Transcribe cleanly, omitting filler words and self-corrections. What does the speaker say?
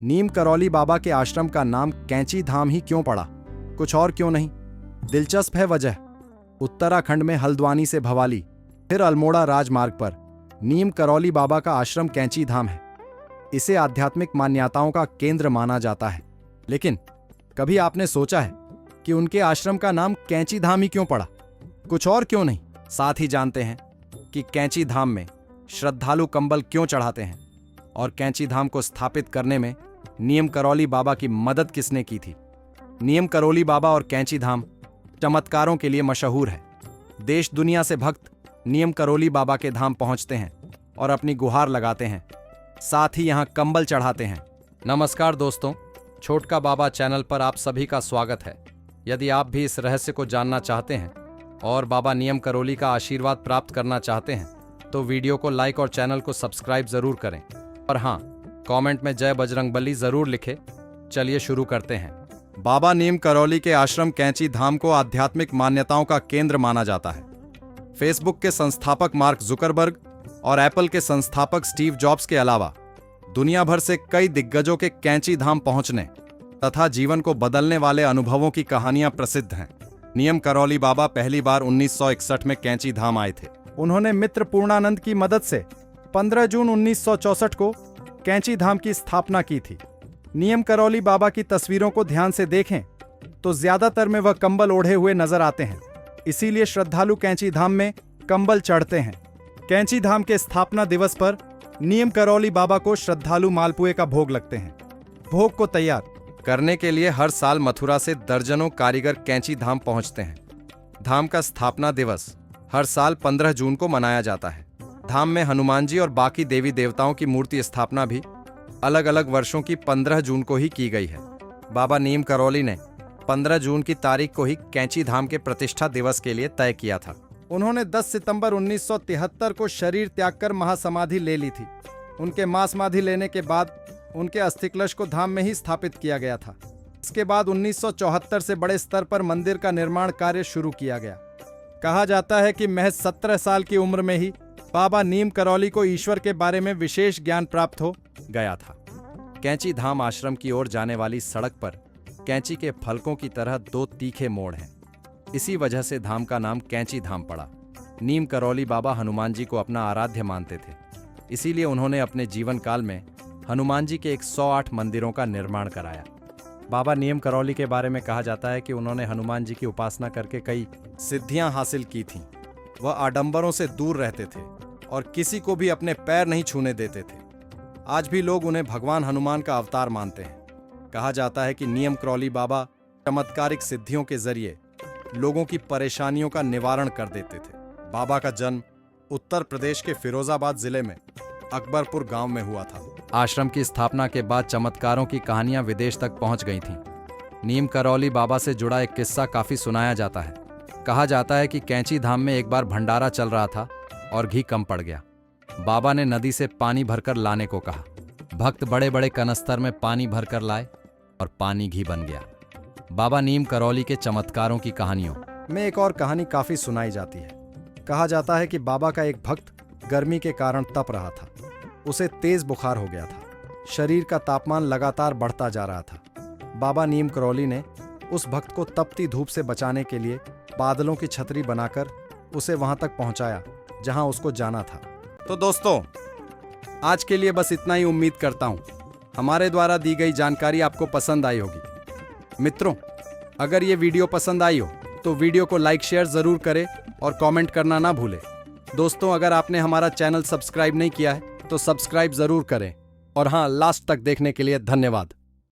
नीम करौली बाबा के आश्रम का नाम कैंची धाम ही क्यों पड़ा, कुछ और क्यों नहीं? दिलचस्प है वजह। उत्तराखंड में हल्द्वानी से भवाली फिर अल्मोड़ा राजमार्ग पर नीम करौली बाबा का आश्रम कैंची धाम है। इसे आध्यात्मिक मान्यताओं का केंद्र माना जाता है। लेकिन कभी आपने सोचा है कि उनके आश्रम का नाम कैंची धाम ही क्यों पड़ा, कुछ और क्यों नहीं? साथ ही जानते हैं कि कैंची धाम में श्रद्धालु कंबल क्यों चढ़ाते हैं और कैंची धाम को स्थापित करने में नीम करौली बाबा की मदद किसने की थी। नीम करौली बाबा और कैंची धाम चमत्कारों के लिए मशहूर है। देश दुनिया से भक्त नीम करौली बाबा के धाम पहुंचते हैं और अपनी गुहार लगाते हैं, साथ ही यहां कंबल चढ़ाते हैं। नमस्कार दोस्तों, छोटका बाबा चैनल पर आप सभी का स्वागत है। यदि आप भी इस रहस्य को जानना चाहते हैं और बाबा नीम करौली का आशीर्वाद प्राप्त करना चाहते हैं तो वीडियो को लाइक और चैनल को सब्सक्राइब जरूर करें। और हाँ, कमेंट में जय बजरंगबली जरूर लिखें। चलिए शुरू करते हैं। बाबा नीम करौली के आश्रम कैंची धाम को आध्यात्मिक मान्यताओं का केंद्र माना जाता है। फेसबुक के संस्थापक मार्क जुकरबर्ग और एप्पल के संस्थापक स्टीव जॉब्स के अलावा दुनिया भर से कई दिग्गजों के कैंची धाम पहुंचने तथा जीवन को बदलने वाले अनुभवों की कहानियां प्रसिद्ध हैं। नीम करौली बाबा पहली बार 1961 में कैंची धाम आए थे। उन्होंने मित्र पूर्णानंद की मदद से 15 जून 1964 को कैंची धाम की स्थापना की थी। नीम करौली बाबा की तस्वीरों को ध्यान से देखें तो ज्यादातर में वह कंबल ओढ़े हुए नजर आते हैं, इसीलिए श्रद्धालु कैंची धाम में कंबल चढ़ते हैं। कैंची धाम के स्थापना दिवस पर नीम करौली बाबा को श्रद्धालु मालपुए का भोग लगते हैं। भोग को तैयार करने के लिए हर साल मथुरा से दर्जनों कारीगर कैंची धाम पहुंचते हैं। धाम का स्थापना दिवस हर साल 15 जून को मनाया जाता है। धाम में हनुमान जी और बाकी देवी देवताओं की मूर्ति स्थापना भी अलग अलग वर्षों की 15 जून को ही की गई है। बाबा नीम करौली ने 15 जून की तारीख को ही कैंची धाम के प्रतिष्ठा दिवस के लिए तय किया था। उन्होंने 10 सितंबर 1973 को शरीर त्याग कर महासमाधि ले ली थी। उनके महासमाधि लेने के बाद उनके अस्थि कलश को धाम में ही स्थापित किया गया था। इसके बाद 1974 से बड़े स्तर पर मंदिर का निर्माण कार्य शुरू किया गया। कहा जाता है कि महज 17 साल की उम्र में ही बाबा नीम करौली को ईश्वर के बारे में विशेष ज्ञान प्राप्त हो गया था। कैंची धाम आश्रम की ओर जाने वाली सड़क पर कैंची के फलकों की तरह 2 तीखे मोड़ हैं। इसी वजह से धाम का नाम कैंची धाम पड़ा। नीम करौली बाबा हनुमान जी को अपना आराध्य मानते थे, इसीलिए उन्होंने अपने जीवन काल में हनुमान जी के 108 मंदिरों का निर्माण कराया। बाबा नीम करौली के बारे में कहा जाता है कि उन्होंने हनुमान जी की उपासना करके कई सिद्धियां हासिल की थीं। वह आडंबरों से दूर रहते थे और किसी को भी अपने पैर नहीं छूने देते थे। आज भी लोग उन्हें भगवान हनुमान का अवतार मानते हैं। कहा जाता है कि नीम करौली बाबा चमत्कारिक सिद्धियों के जरिए लोगों की परेशानियों का निवारण कर देते थे। बाबा का जन्म उत्तर प्रदेश के फिरोजाबाद जिले में अकबरपुर गांव में हुआ था। आश्रम की स्थापना के बाद चमत्कारों की कहानियां विदेश तक पहुंच गई थीं। नीम करौली बाबा से जुड़ा एक किस्सा काफी सुनाया जाता है। कहा जाता है कि कैंची धाम में एक बार भंडारा चल रहा था और घी कम पड़ गया। बाबा ने नदी से पानी भरकर लाने को कहा। भक्त बड़े बड़े कनस्तर में पानी भरकर लाए और पानी घी बन गया। बाबा नीम करौली के चमत्कारों की कहानियों में एक और कहानी काफी सुनाई जाती है। कहा जाता है कि बाबा का एक भक्त गर्मी के कारण तप रहा था। उसे तेज बुखार हो गया था। शरीर का तापमान लगातार बढ़ता जा रहा था। बाबा नीम करौली ने उस भक्त को तपती धूप से बचाने के लिए बादलों की छतरी बनाकर उसे वहां तक पहुंचाया जहां उसको जाना था। तो दोस्तों, आज के लिए बस इतना ही। उम्मीद करता हूं हमारे द्वारा दी गई जानकारी आपको पसंद आई होगी। मित्रों, अगर ये वीडियो पसंद आई हो तो वीडियो को लाइक शेयर जरूर करें और कमेंट करना ना भूलें। दोस्तों, अगर आपने हमारा चैनल सब्सक्राइब नहीं किया है तो सब्सक्राइब जरूर करें। और हाँ, लास्ट तक देखने के लिए धन्यवाद।